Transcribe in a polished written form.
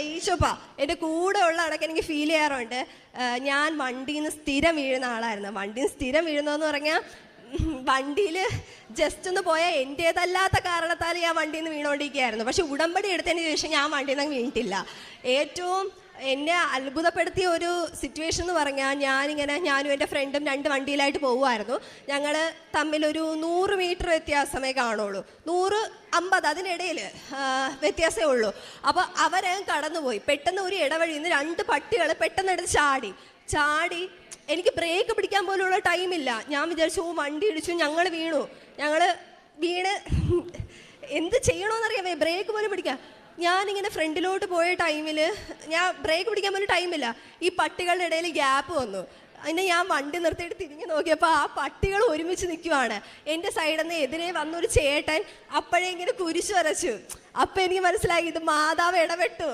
ഈശോപ്പാ എൻ്റെ കൂടെ ഉള്ള അടക്കം എനിക്ക് ഫീൽ ചെയ്യാറുണ്ട്. ഞാൻ വണ്ടിയിൽ നിന്ന് സ്ഥിരം വീഴുന്ന ആളായിരുന്നു. വണ്ടിയിൽ നിന്ന് സ്ഥിരം വീഴുന്നതെന്ന് പറഞ്ഞാൽ വണ്ടിയിൽ ജസ്റ്റ് ഒന്ന് പോയാൽ എൻ്റേതല്ലാത്ത കാരണത്താൽ ഞാൻ വണ്ടിയിൽ നിന്ന് വീണുകൊണ്ടിരിക്കുകയായിരുന്നു. പക്ഷെ ഉടമ്പടി എടുത്തതിന് ശേഷം ഞാൻ വണ്ടിയിൽ നിന്ന് വീണിട്ടില്ല. ഏറ്റവും എന്നെ അത്ഭുതപ്പെടുത്തിയ ഒരു സിറ്റുവേഷൻ എന്ന് പറഞ്ഞാൽ ഞാനും എൻ്റെ ഫ്രണ്ടും 2 വണ്ടിയിലായിട്ട് പോകുമായിരുന്നു. ഞങ്ങൾ തമ്മിലൊരു 100 മീറ്റർ വ്യത്യാസമേ കാണുള്ളൂ, 150 അതിനിടയിൽ വ്യത്യാസമേ ഉള്ളൂ. അപ്പോൾ അവരങ്ങ് കടന്നുപോയി. പെട്ടെന്ന് ഒരു ഇടവഴിയിൽ നിന്ന് 2 പട്ടികൾ പെട്ടെന്ന് എടുത്ത് ചാടി എനിക്ക് ബ്രേക്ക് പിടിക്കാൻ പോലുള്ള ടൈമില്ല. ഞാൻ വിചാരിച്ചു വണ്ടി ഇടിച്ചു, ഞങ്ങൾ വീണ് എന്ത് ചെയ്യണമെന്നറിയാമേ, ബ്രേക്ക് പോലും പിടിക്കാം. ഞാനിങ്ങനെ ഫ്രണ്ടിലോട്ട് പോയ ടൈമിൽ ഞാൻ ബ്രേക്ക് പിടിക്കാൻ പോലും ടൈമില്ല. ഈ പട്ടികളുടെ ഇടയിൽ ഗ്യാപ്പ് വന്നു. അതിനെ ഞാൻ വണ്ടി നിർത്തിയിട്ട് തിരിഞ്ഞു നോക്കിയപ്പോൾ ആ പട്ടികൾ ഒരുമിച്ച് നിൽക്കുവാണ്. എൻ്റെ സൈഡിൽ നിന്ന് എതിരെ വന്നൊരു ചേട്ടൻ അപ്പോഴേ ഇങ്ങനെ കുരിശ് വരച്ചു. അപ്പം എനിക്ക് മനസ്സിലായി ഇത് മാതാവ് ഇടപെട്ടു.